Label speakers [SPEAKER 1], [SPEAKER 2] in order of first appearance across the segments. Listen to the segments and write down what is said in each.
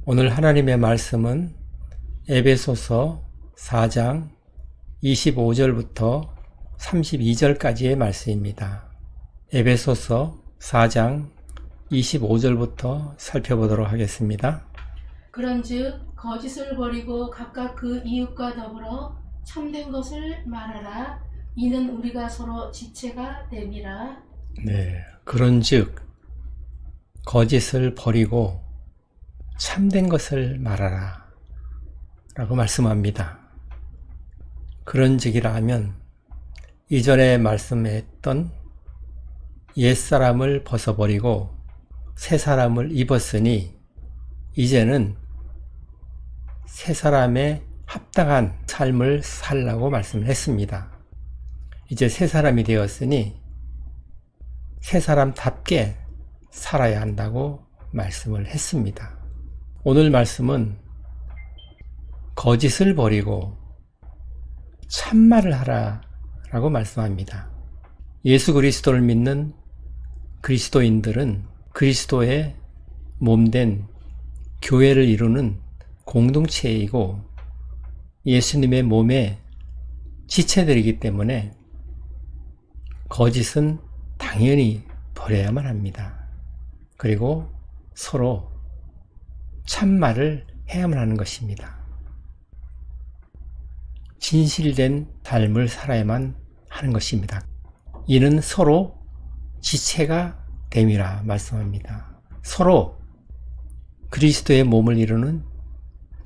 [SPEAKER 1] 오늘 하나님의 말씀은 에베소서 4장 25절부터 32절까지의 말씀입니다. 에베소서 4장 25절부터 살펴보도록 하겠습니다.
[SPEAKER 2] 그런즉 거짓을 버리고 각각 그 이웃과 더불어 참된 것을 말하라. 이는 우리가 서로 지체가 됨이라.
[SPEAKER 1] 그런즉 거짓을 버리고 참된 것을 말하라 라고 말씀합니다. 그런즉이라 하면 이전에 말씀했던 옛사람을 벗어버리고 새 사람을 입었으니 이제는 새 사람에 합당한 삶을 살라고 말씀을 했습니다. 이제 새 사람이 되었으니 새 사람답게 살아야 한다고 말씀을 했습니다. 오늘 말씀은 거짓을 버리고 참말을 하라 라고 말씀합니다. 예수 그리스도를 믿는 그리스도인들은 그리스도의 몸된 교회를 이루는 공동체이고 예수님의 몸의 지체들이기 때문에 거짓은 당연히 버려야만 합니다. 그리고 서로 참말을 해야만 하는 것입니다. 진실된 삶을 살아야만 하는 것입니다. 이는 서로 지체가 됨이라 말씀합니다. 서로 그리스도의 몸을 이루는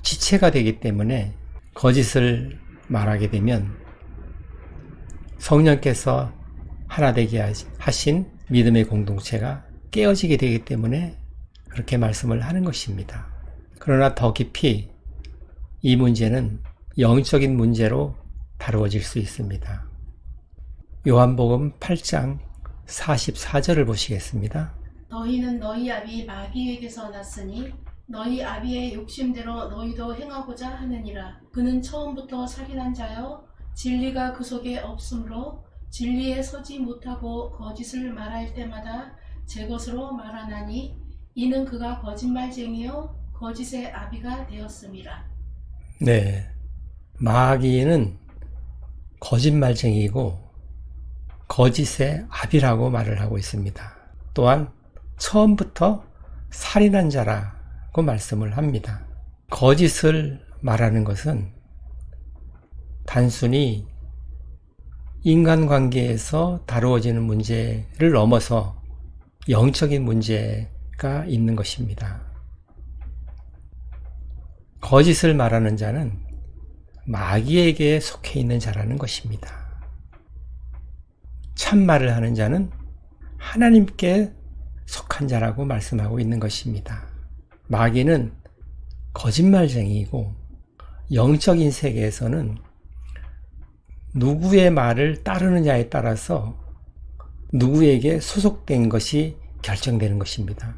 [SPEAKER 1] 지체가 되기 때문에 거짓을 말하게 되면 성령께서 하나 되게 하신 믿음의 공동체가 깨어지게 되기 때문에 그렇게 말씀을 하는 것입니다. 그러나 더 깊이 이 문제는 영적인 문제로 다루어질 수 있습니다. 요한복음 8장 44절을 보시겠습니다.
[SPEAKER 2] 너희는 너희 아비 마귀에게서 났으니 너희 아비의 욕심대로 너희도 행하고자 하느니라. 그는 처음부터 살인한 자여 진리가 그 속에 없으므로 진리에 서지 못하고 거짓을 말할 때마다 제 것으로 말하나니 이는 그가 거짓말쟁이요 거짓의 아비가 되었음이라.
[SPEAKER 1] 마귀는 거짓말쟁이고 거짓의 아비라고 말을 하고 있습니다. 또한 처음부터 살인한 자라고 말씀을 합니다. 거짓을 말하는 것은 단순히 인간관계에서 다루어지는 문제를 넘어서 영적인 문제가 있는 것입니다. 거짓을 말하는 자는 마귀에게 속해 있는 자라는 것입니다. 참말을 하는 자는 하나님께 속한 자라고 말씀하고 있는 것입니다. 마귀는 거짓말쟁이이고 영적인 세계에서는 누구의 말을 따르느냐에 따라서 누구에게 소속된 것이 결정되는 것입니다.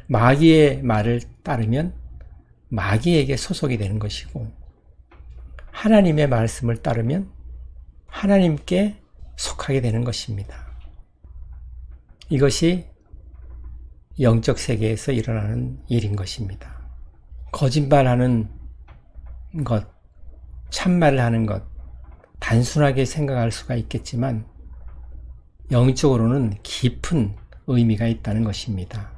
[SPEAKER 1] 마귀의 말을 따르면 마귀에게 소속이 되는 것이고 하나님의 말씀을 따르면 하나님께 속하게 되는 것입니다. 이것이 영적 세계에서 일어나는 일인 것입니다. 거짓말하는 것, 참말을 하는 것, 단순하게 생각할 수가 있겠지만 영적으로는 깊은 의미가 있다는 것입니다.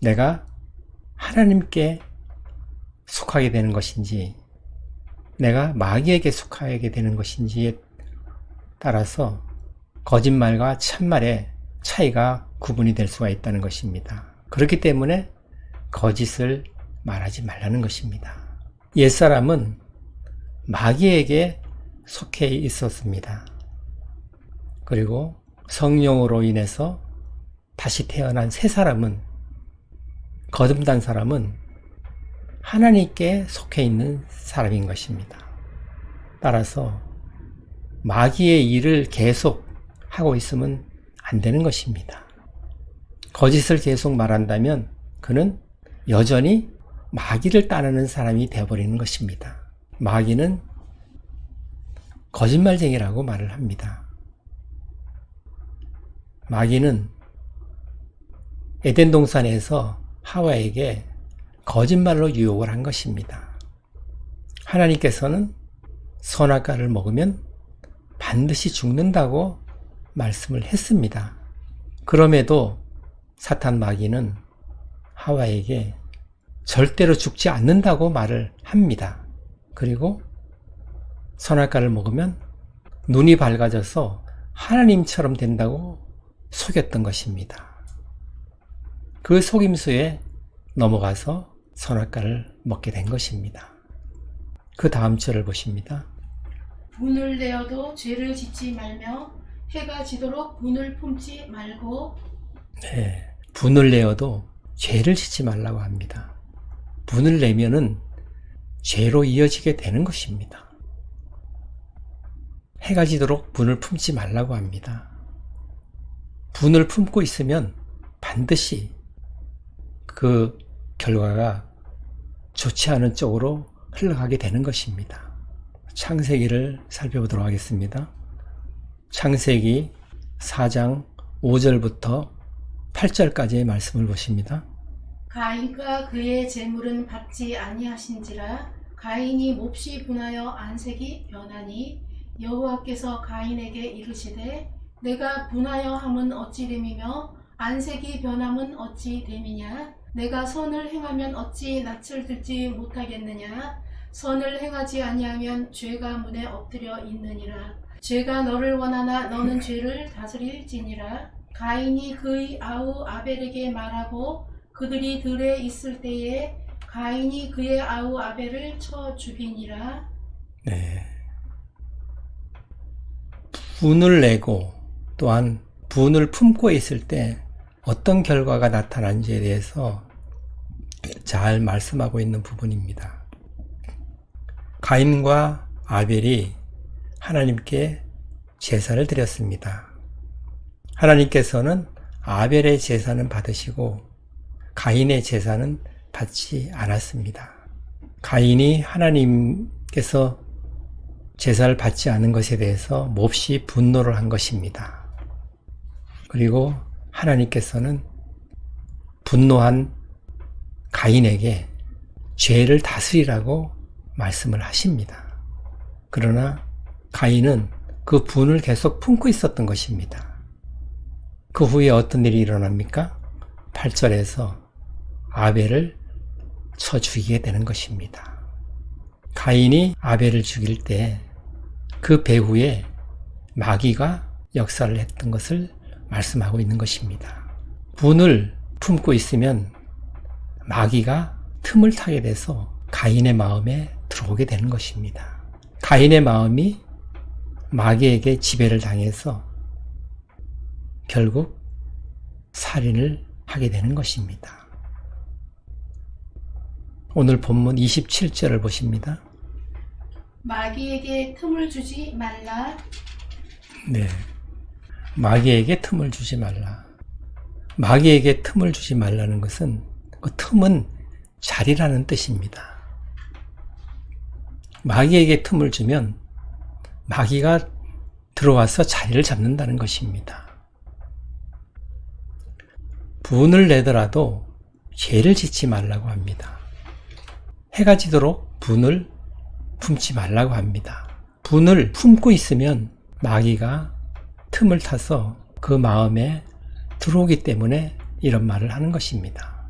[SPEAKER 1] 내가 하나님께 속하게 되는 것인지 내가 마귀에게 속하게 되는 것인지에 따라서 거짓말과 참말의 차이가 구분이 될 수가 있다는 것입니다. 그렇기 때문에 거짓을 말하지 말라는 것입니다. 옛사람은 마귀에게 속해 있었습니다. 그리고 성령으로 인해서 다시 태어난 새 사람은, 거듭난 사람은 하나님께 속해 있는 사람인 것입니다. 따라서 마귀의 일을 계속 하고 있으면 안 되는 것입니다. 거짓을 계속 말한다면 그는 여전히 마귀를 따르는 사람이 되어버리는 것입니다. 마귀는 거짓말쟁이라고 말을 합니다. 마귀는 에덴 동산에서 하와에게 거짓말로 유혹을 한 것입니다. 하나님께서는 선악과를 먹으면 반드시 죽는다고 말씀을 했습니다. 그럼에도 사탄 마귀는 하와에게 절대로 죽지 않는다고 말을 합니다. 그리고 선악과를 먹으면 눈이 밝아져서 하나님처럼 된다고 속였던 것입니다. 그 속임수에 넘어가서 선악과를 먹게 된 것입니다. 그 다음 절을 보십니다.
[SPEAKER 2] 분을 내어도 죄를 짓지 말며 해가 지도록 분을 품지 말고.
[SPEAKER 1] 네, 분을 내어도 죄를 짓지 말라고 합니다. 분을 내면은 죄로 이어지게 되는 것입니다. 해가 지도록 분을 품지 말라고 합니다. 분을 품고 있으면 반드시 그 결과가 좋지 않은 쪽으로 흘러가게 되는 것입니다. 창세기를 살펴보도록 하겠습니다. 창세기 4장 5절부터 8절까지의 말씀을 보십니다.
[SPEAKER 2] 가인과 그의 재물은 받지 아니하신지라. 가인이 몹시 분하여 안색이 변하니 여호와께서 가인에게 이르시되 내가 분하여 함은 어찌 됨이며 안색이 변함은 어찌 됨이냐. 내가 선을 행하면 어찌 낯을 들지 못하겠느냐. 선을 행하지 아니하면 죄가 문에 엎드려 있느니라. 죄가 너를 원하나 너는 죄를 다스릴지니라. 가인이 그의 아우 아벨에게 말하고 그들이 들에 있을 때에 가인이 그의 아우 아벨을 쳐 죽이니라.
[SPEAKER 1] 네. 분을 내고 또한 분을 품고 있을 때 어떤 결과가 나타난지에 대해서 잘 말씀하고 있는 부분입니다. 가인과 아벨이 하나님께 제사를 드렸습니다. 하나님께서는 아벨의 제사는 받으시고 가인의 제사는 받지 않았습니다. 가인이 하나님께서 제사를 받지 않은 것에 대해서 몹시 분노를 한 것입니다. 그리고 하나님께서는 분노한 가인에게 죄를 다스리라고 말씀을 하십니다. 그러나 가인은 그 분을 계속 품고 있었던 것입니다. 그 후에 어떤 일이 일어납니까? 8절에서 아벨을 쳐 죽이게 되는 것입니다. 가인이 아벨을 죽일 때 그 배후에 마귀가 역사를 했던 것을 말씀하고 있는 것입니다. 분을 품고 있으면 마귀가 틈을 타게 돼서 가인의 마음에 들어오게 되는 것입니다. 가인의 마음이 마귀에게 지배를 당해서 결국 살인을 하게 되는 것입니다. 오늘 본문 27절을 보십니다.
[SPEAKER 2] 마귀에게 틈을 주지 말라.
[SPEAKER 1] 네. 마귀에게 틈을 주지 말라. 마귀에게 틈을 주지 말라는 것은 그 틈은 자리라는 뜻입니다. 마귀에게 틈을 주면 마귀가 들어와서 자리를 잡는다는 것입니다. 분을 내더라도 죄를 짓지 말라고 합니다. 해가 지도록 분을 품지 말라고 합니다. 분을 품고 있으면 마귀가 틈을 타서 그 마음에 들어오기 때문에 이런 말을 하는 것입니다.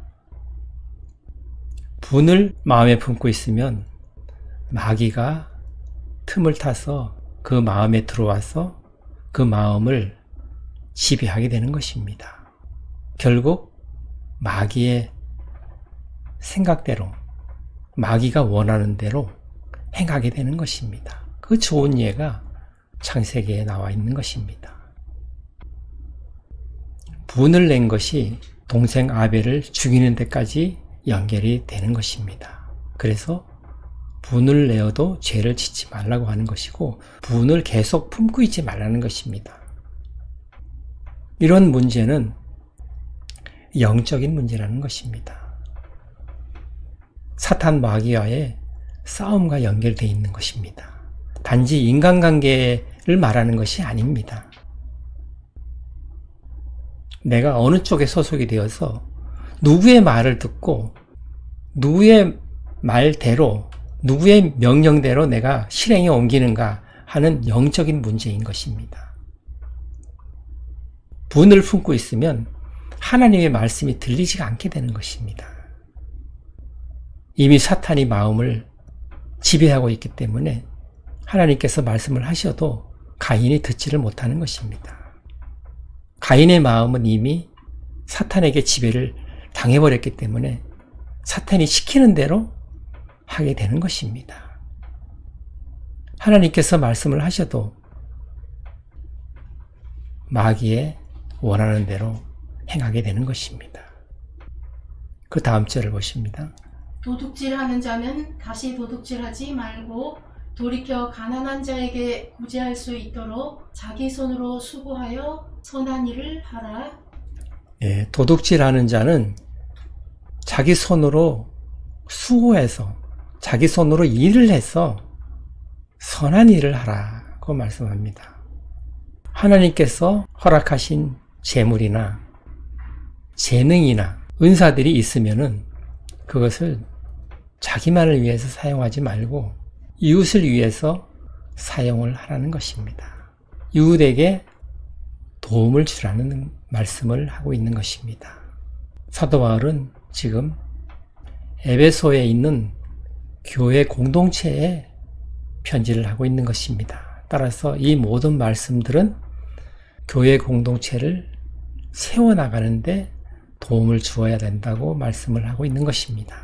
[SPEAKER 1] 분을 마음에 품고 있으면 마귀가 틈을 타서 그 마음에 들어와서 그 마음을 지배하게 되는 것입니다. 결국 마귀의 생각대로 마귀가 원하는 대로 행하게 되는 것입니다. 그 좋은 예가 창세기에 나와 있는 것입니다. 분을 낸 것이 동생 아벨을 죽이는 데까지 연결이 되는 것입니다. 그래서 분을 내어도 죄를 짓지 말라고 하는 것이고 분을 계속 품고 있지 말라는 것입니다. 이런 문제는 영적인 문제라는 것입니다. 사탄 마귀와의 싸움과 연결되어 있는 것입니다. 단지 인간관계를 말하는 것이 아닙니다. 내가 어느 쪽에 소속이 되어서 누구의 말을 듣고 누구의 말대로, 누구의 명령대로 내가 실행에 옮기는가 하는 영적인 문제인 것입니다. 분을 품고 있으면 하나님의 말씀이 들리지가 않게 되는 것입니다. 이미 사탄이 마음을 지배하고 있기 때문에 하나님께서 말씀을 하셔도 가인이 듣지를 못하는 것입니다. 가인의 마음은 이미 사탄에게 지배를 당해버렸기 때문에 사탄이 시키는 대로 하게 되는 것입니다. 하나님께서 말씀을 하셔도 마귀의 원하는 대로 행하게 되는 것입니다. 그 다음 절을 보십니다.
[SPEAKER 2] 도둑질하는 자는 다시 도둑질하지 말고 돌이켜 가난한 자에게 구제할 수 있도록 자기 손으로 수고하여 선한 일을 하라.
[SPEAKER 1] 예, 도둑질하는 자는 자기 손으로 수고해서 자기 손으로 일을 해서 선한 일을 하라고 말씀합니다. 하나님께서 허락하신 재물이나 재능이나 은사들이 있으면은 그것을 자기만을 위해서 사용하지 말고 이웃을 위해서 사용을 하라는 것입니다. 이웃에게 도움을 주라는 말씀을 하고 있는 것입니다. 사도 바울은 지금 에베소에 있는 교회 공동체에 편지를 하고 있는 것입니다. 따라서 이 모든 말씀들은 교회 공동체를 세워나가는데 도움을 주어야 된다고 말씀을 하고 있는 것입니다.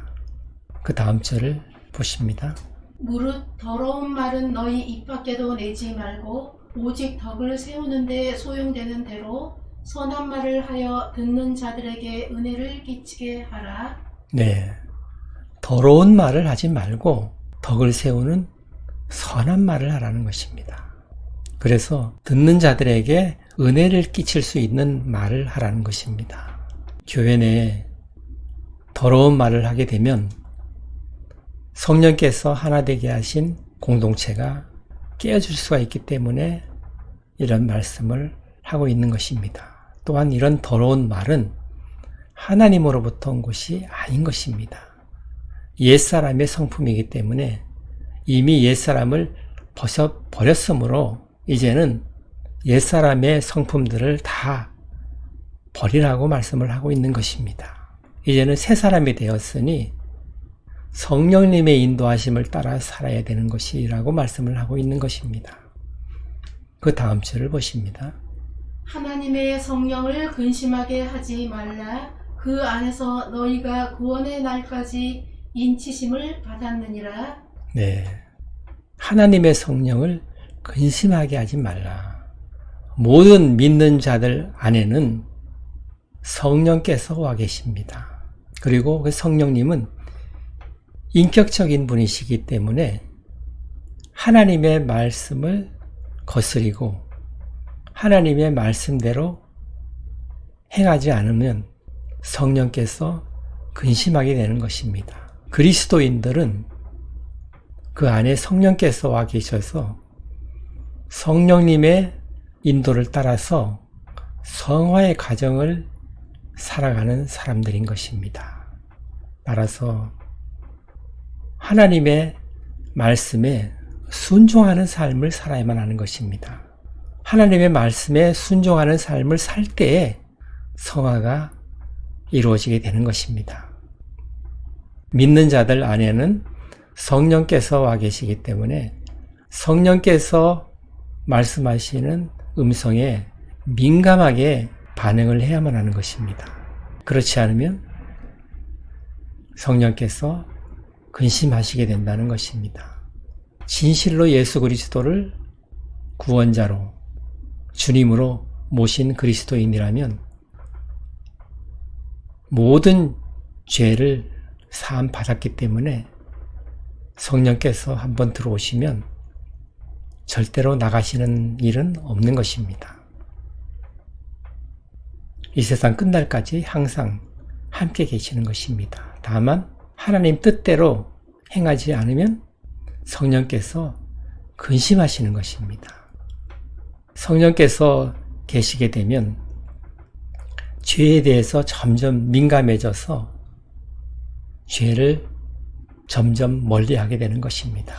[SPEAKER 1] 그 다음 절을 보십니다.
[SPEAKER 2] 무릇 더러운 말은 너희 입 밖에도 내지 말고 오직 덕을 세우는 데 소용되는 대로 선한 말을 하여 듣는 자들에게 은혜를 끼치게 하라.
[SPEAKER 1] 네, 더러운 말을 하지 말고 덕을 세우는 선한 말을 하라는 것입니다. 그래서 듣는 자들에게 은혜를 끼칠 수 있는 말을 하라는 것입니다. 교회 내에 더러운 말을 하게 되면 성령께서 하나 되게 하신 공동체가 깨어질 수가 있기 때문에 이런 말씀을 하고 있는 것입니다. 또한 이런 더러운 말은 하나님으로부터 온 것이 아닌 것입니다. 옛사람의 성품이기 때문에 이미 옛사람을 버렸으므로 이제는 옛사람의 성품들을 다 버리라고 말씀을 하고 있는 것입니다. 이제는 새 사람이 되었으니 성령님의 인도하심을 따라 살아야 되는 것이라고 말씀을 하고 있는 것입니다. 그 다음 절을 보십니다.
[SPEAKER 2] 하나님의 성령을 근심하게 하지 말라. 그 안에서 너희가 구원의 날까지 인치심을 받았느니라.
[SPEAKER 1] 네, 하나님의 성령을 근심하게 하지 말라. 모든 믿는 자들 안에는 성령께서 와 계십니다. 그리고 그 성령님은 인격적인 분이시기 때문에 하나님의 말씀을 거스리고 하나님의 말씀대로 행하지 않으면 성령께서 근심하게 되는 것입니다. 그리스도인들은 그 안에 성령께서 와 계셔서 성령님의 인도를 따라서 성화의 과정을 살아가는 사람들인 것입니다. 따라서 하나님의 말씀에 순종하는 삶을 살아야만 하는 것입니다. 하나님의 말씀에 순종하는 삶을 살 때에 성화가 이루어지게 되는 것입니다. 믿는 자들 안에는 성령께서 와 계시기 때문에 성령께서 말씀하시는 음성에 민감하게 반응을 해야만 하는 것입니다. 그렇지 않으면 성령께서 근심하시게 된다는 것입니다. 진실로 예수 그리스도를 구원자로 주님으로 모신 그리스도인이라면 모든 죄를 사함 받았기 때문에 성령께서 한번 들어오시면 절대로 나가시는 일은 없는 것입니다. 이 세상 끝날까지 항상 함께 계시는 것입니다. 다만 하나님 뜻대로 행하지 않으면 성령께서 근심하시는 것입니다. 성령께서 계시게 되면 죄에 대해서 점점 민감해져서 죄를 점점 멀리하게 되는 것입니다.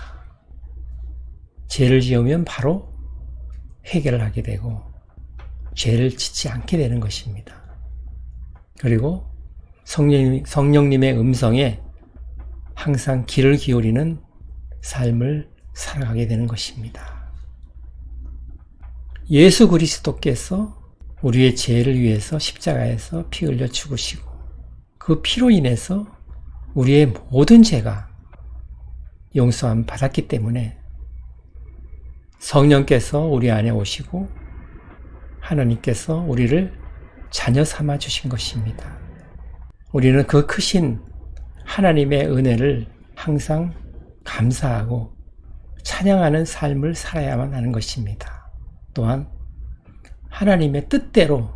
[SPEAKER 1] 죄를 지으면 바로 회개를 하게 되고 죄를 짓지 않게 되는 것입니다. 그리고 성령님의 음성에 항상 귀를 기울이는 삶을 살아가게 되는 것입니다. 예수 그리스도께서 우리의 죄를 위해서 십자가에서 피 흘려 죽으시고 그 피로 인해서 우리의 모든 죄가 용서함 받았기 때문에 성령께서 우리 안에 오시고 하나님께서 우리를 자녀 삼아 주신 것입니다. 우리는 그 크신 하나님의 은혜를 항상 감사하고 찬양하는 삶을 살아야만 하는 것입니다. 또한 하나님의 뜻대로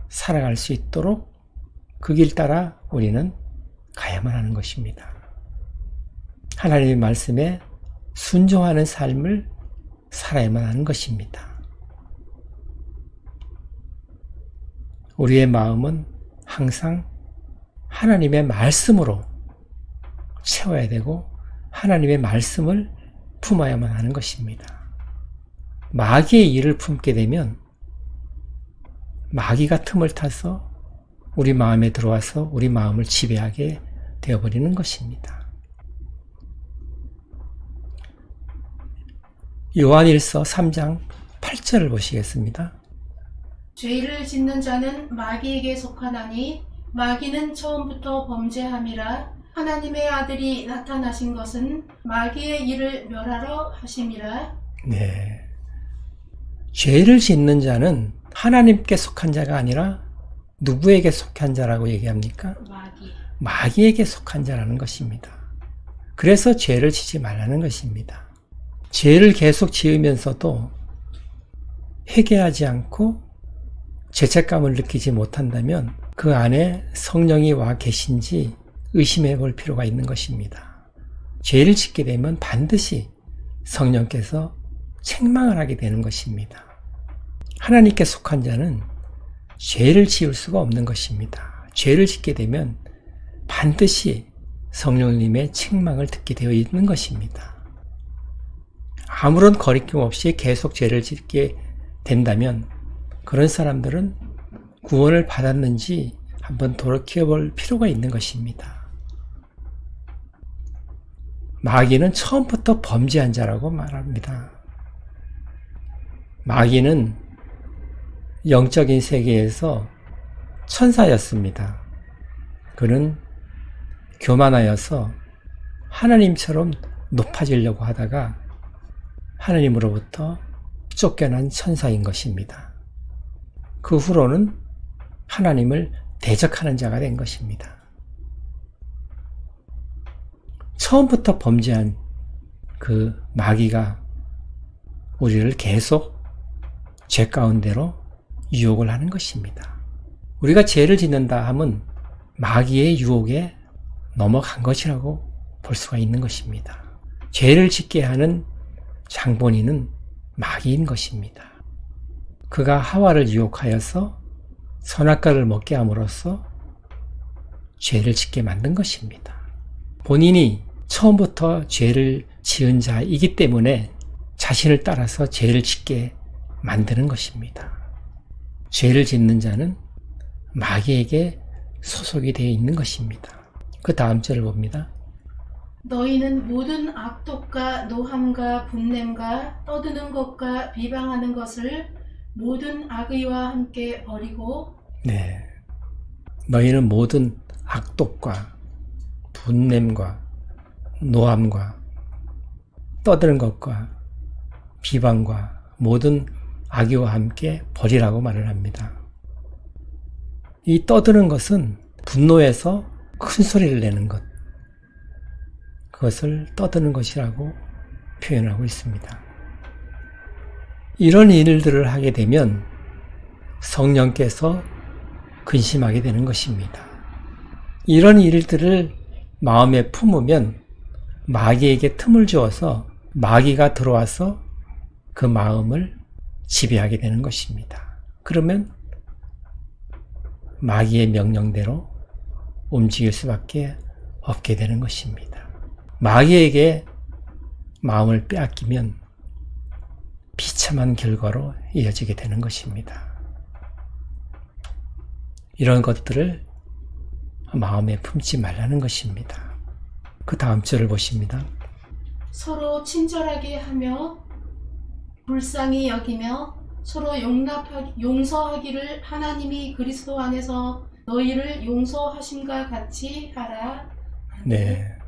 [SPEAKER 1] 살아갈 수 있도록 그 길 따라 우리는 가야만 하는 것입니다. 하나님의 말씀에 순종하는 삶을 살아야만 하는 것입니다. 우리의 마음은 항상 하나님의 말씀으로 채워야 되고 하나님의 말씀을 품어야만 하는 것입니다. 마귀의 일을 품게 되면 마귀가 틈을 타서 우리 마음에 들어와서 우리 마음을 지배하게 되어버리는 것입니다. 요한일서 3장 8절을 보시겠습니다.
[SPEAKER 2] 죄를 짓는 자는 마귀에게 속하나니 마귀는 처음부터 범죄함이라. 하나님의 아들이 나타나신 것은 마귀의 일을 멸하러 하심이라.
[SPEAKER 1] 네. 죄를 짓는 자는 하나님께 속한 자가 아니라 누구에게 속한 자라고 얘기합니까? 마귀에게 속한 자라는 것입니다. 그래서 죄를 지지 말라는 것입니다. 죄를 계속 지으면서도 회개하지 않고 죄책감을 느끼지 못한다면 그 안에 성령이 와 계신지 의심해 볼 필요가 있는 것입니다. 죄를 짓게 되면 반드시 성령께서 책망을 하게 되는 것입니다. 하나님께 속한 자는 죄를 지을 수가 없는 것입니다. 죄를 짓게 되면 반드시 성령님의 책망을 듣게 되어 있는 것입니다. 아무런 거리낌 없이 계속 죄를 짓게 된다면 그런 사람들은 구원을 받았는지 한번 돌이켜볼 필요가 있는 것입니다. 마귀는 처음부터 범죄한 자라고 말합니다. 마귀는 영적인 세계에서 천사였습니다. 그는 교만하여서 하나님처럼 높아지려고 하다가 하나님으로부터 쫓겨난 천사인 것입니다. 그 후로는 하나님을 대적하는 자가 된 것입니다. 처음부터 범죄한 그 마귀가 우리를 계속 죄 가운데로 유혹을 하는 것입니다. 우리가 죄를 짓는다 하면 마귀의 유혹에 넘어간 것이라고 볼 수가 있는 것입니다. 죄를 짓게 하는 장본인은 마귀인 것입니다. 그가 하와를 유혹하여서 선악과를 먹게 함으로써 죄를 짓게 만든 것입니다. 본인이 처음부터 죄를 지은 자이기 때문에 자신을 따라서 죄를 짓게 만드는 것입니다. 죄를 짓는 자는 마귀에게 소속이 되어 있는 것입니다. 그 다음 절을 봅니다.
[SPEAKER 2] 너희는 모든 악독과 노함과 분냄과 떠드는 것과 비방하는 것을 모든 악의와 함께 버리고.
[SPEAKER 1] 네. 너희는 모든 악독과 분냄과 노함과 떠드는 것과 비방과 모든 악의와 함께 버리라고 말을 합니다. 이 떠드는 것은 분노해서 큰 소리를 내는 것, 그것을 떠드는 것이라고 표현하고 있습니다. 이런 일들을 하게 되면 성령께서 근심하게 되는 것입니다. 이런 일들을 마음에 품으면 마귀에게 틈을 주어서 마귀가 들어와서 그 마음을 지배하게 되는 것입니다. 그러면 마귀의 명령대로 움직일 수밖에 없게 되는 것입니다. 마귀에게 마음을 빼앗기면 비참한 결과로 이어지게 되는 것입니다. 이런 것들을 마음에 품지 말라는 것입니다. 그 다음 절을 보십니다.
[SPEAKER 2] 서로 친절하게 하며 불쌍히 여기며 서로 용서하기를 하나님이 그리스도 안에서 너희를 용서하심과 같이 하라.
[SPEAKER 1] 네.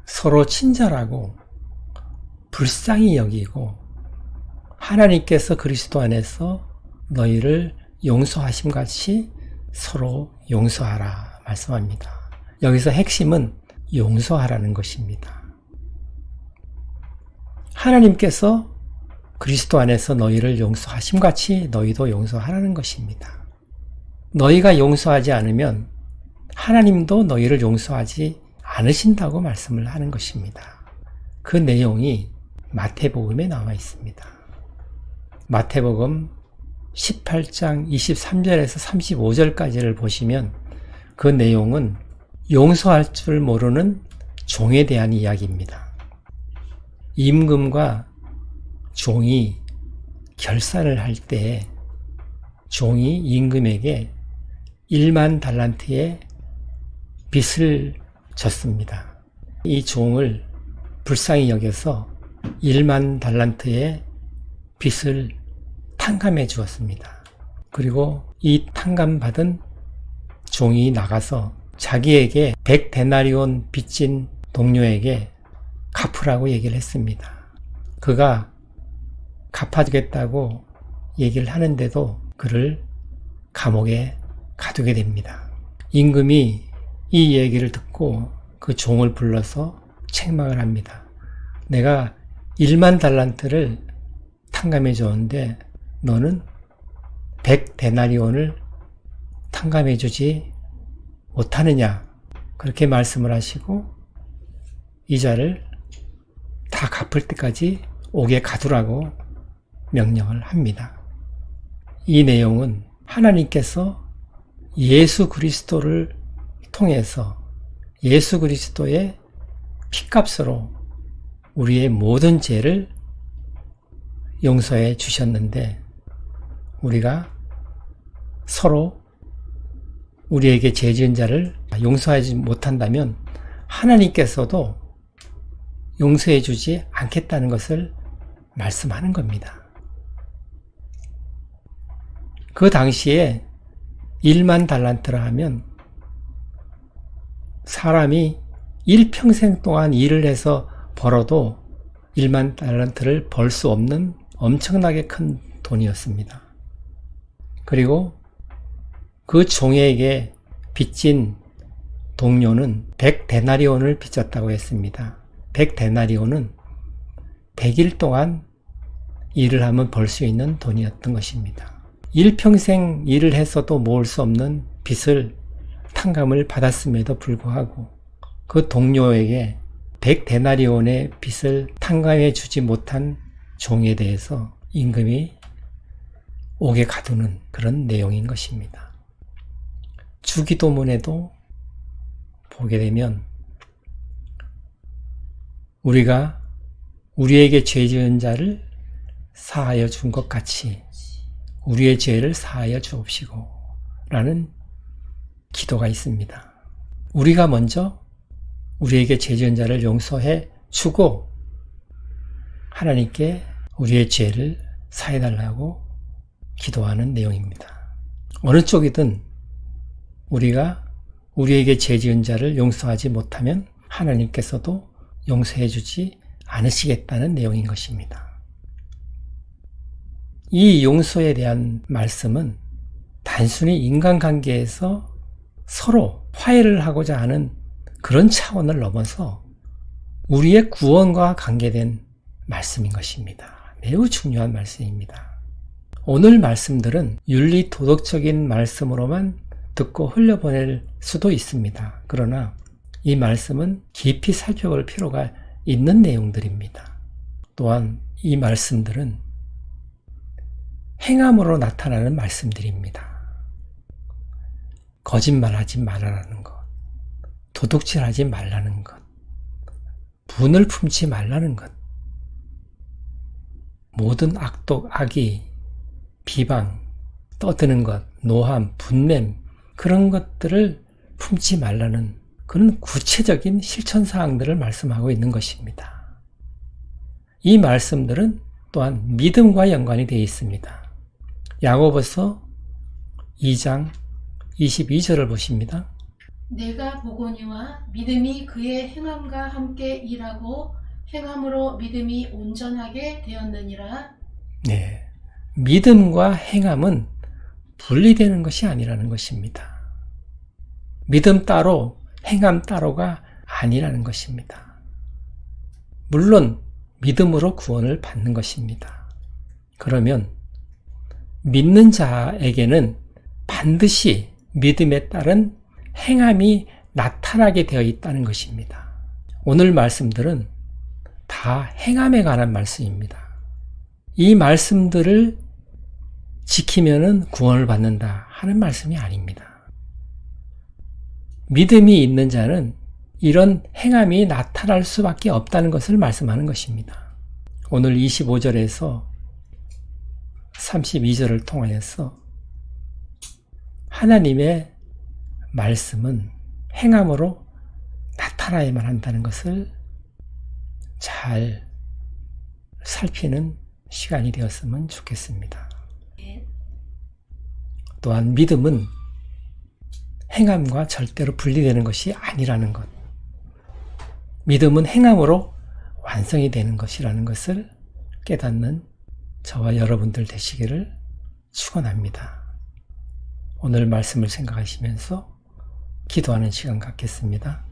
[SPEAKER 1] 서로 친절하고 불쌍히 여기고 하나님께서 그리스도 안에서 너희를 용서하심 같이 서로 용서하라 말씀합니다. 여기서 핵심은 용서하라는 것입니다. 하나님께서 그리스도 안에서 너희를 용서하심 같이 너희도 용서하라는 것입니다. 너희가 용서하지 않으면 하나님도 너희를 용서하지 않으신다고 말씀을 하는 것입니다. 그 내용이 마태복음에 나와 있습니다. 마태복음 18장 23절에서 35절까지를 보시면 그 내용은 용서할 줄 모르는 종에 대한 이야기입니다. 임금과 종이 결산을 할 때 종이 임금에게 1만 달란트의 빚을 졌습니다. 이 종을 불쌍히 여겨서 1만 달란트의 빚을 탕감해 주었습니다. 그리고 이 탕감받은 종이 나가서 자기에게 100데나리온 빚진 동료에게 갚으라고 얘기를 했습니다. 그가 갚아주겠다고 얘기를 하는데도 그를 감옥에 가두게 됩니다. 임금이 이 얘기를 듣고 그 종을 불러서 책망을 합니다. 내가 1만 달란트를 탕감해 줬는데 너는 100데나리온을 탕감해 주지 못하느냐, 그렇게 말씀을 하시고 이자를 다 갚을 때까지 옥에 가두라고 명령을 합니다. 이 내용은 하나님께서 예수 그리스도를 통해서 예수 그리스도의 피값으로 우리의 모든 죄를 용서해 주셨는데 우리가 서로 우리에게 죄 지은 자를 용서하지 못한다면 하나님께서도 용서해 주지 않겠다는 것을 말씀하는 겁니다. 그 당시에 1만 달란트라 하면 사람이 일평생 동안 일을 해서 벌어도 1만 달란트를 벌 수 없는 엄청나게 큰 돈이었습니다. 그리고 그 종에게 빚진 동료는 100데나리온을 빚졌다고 했습니다. 100데나리온은 100일 동안 일을 하면 벌 수 있는 돈이었던 것입니다. 일평생 일을 했어도 모을 수 없는 빚을 탕감을 받았음에도 불구하고 그 동료에게 100데나리온의 빚을 탕감해 주지 못한 종에 대해서 임금이 옥에 가두는 그런 내용인 것입니다. 주기도문에도 보게 되면 우리가 우리에게 죄 지은 자를 사하여 준 것 같이 우리의 죄를 사하여 주옵시고 라는 기도가 있습니다. 우리가 먼저 우리에게 죄 지은 자를 용서해 주고 하나님께 우리의 죄를 사해달라고 기도하는 내용입니다. 어느 쪽이든 우리가 우리에게 죄 지은 자를 용서하지 못하면 하나님께서도 용서해 주지 않으시겠다는 내용인 것입니다. 이 용서에 대한 말씀은 단순히 인간관계에서 서로 화해를 하고자 하는 그런 차원을 넘어서 우리의 구원과 관계된 말씀인 것입니다. 매우 중요한 말씀입니다. 오늘 말씀들은 윤리 도덕적인 말씀으로만 듣고 흘려보낼 수도 있습니다. 그러나 이 말씀은 깊이 살펴볼 필요가 있는 내용들입니다. 또한 이 말씀들은 행함으로 나타나는 말씀들입니다. 거짓말하지 말아라는 것, 도둑질하지 말라는 것, 분을 품지 말라는 것, 모든 악독, 악의, 비방, 떠드는 것, 노함, 분냄 그런 것들을 품지 말라는 그런 구체적인 실천사항들을 말씀하고 있는 것입니다. 이 말씀들은 또한 믿음과 연관이 되어 있습니다. 야고보서 2장 22절을 보십니다.
[SPEAKER 2] 내가 보거니와 믿음이 그의 행함과 함께 일하고 행함으로 믿음이 온전하게 되었느니라.
[SPEAKER 1] 네, 믿음과 행함은 분리되는 것이 아니라는 것입니다. 믿음 따로 행함 따로가 아니라는 것입니다. 물론 믿음으로 구원을 받는 것입니다. 그러면 믿는 자에게는 반드시 믿음에 따른 행함이 나타나게 되어 있다는 것입니다. 오늘 말씀들은 다 행함에 관한 말씀입니다. 이 말씀들을 지키면은 구원을 받는다 하는 말씀이 아닙니다. 믿음이 있는 자는 이런 행함이 나타날 수밖에 없다는 것을 말씀하는 것입니다. 오늘 25절에서 32절을 통하여서 하나님의 말씀은 행함으로 나타나야만 한다는 것을 잘 살피는 시간이 되었으면 좋겠습니다. 또한 믿음은 행함과 절대로 분리되는 것이 아니라는 것, 믿음은 행함으로 완성이 되는 것이라는 것을 깨닫는 저와 여러분들 되시기를 축원합니다. 오늘 말씀을 생각하시면서 기도하는 시간 갖겠습니다.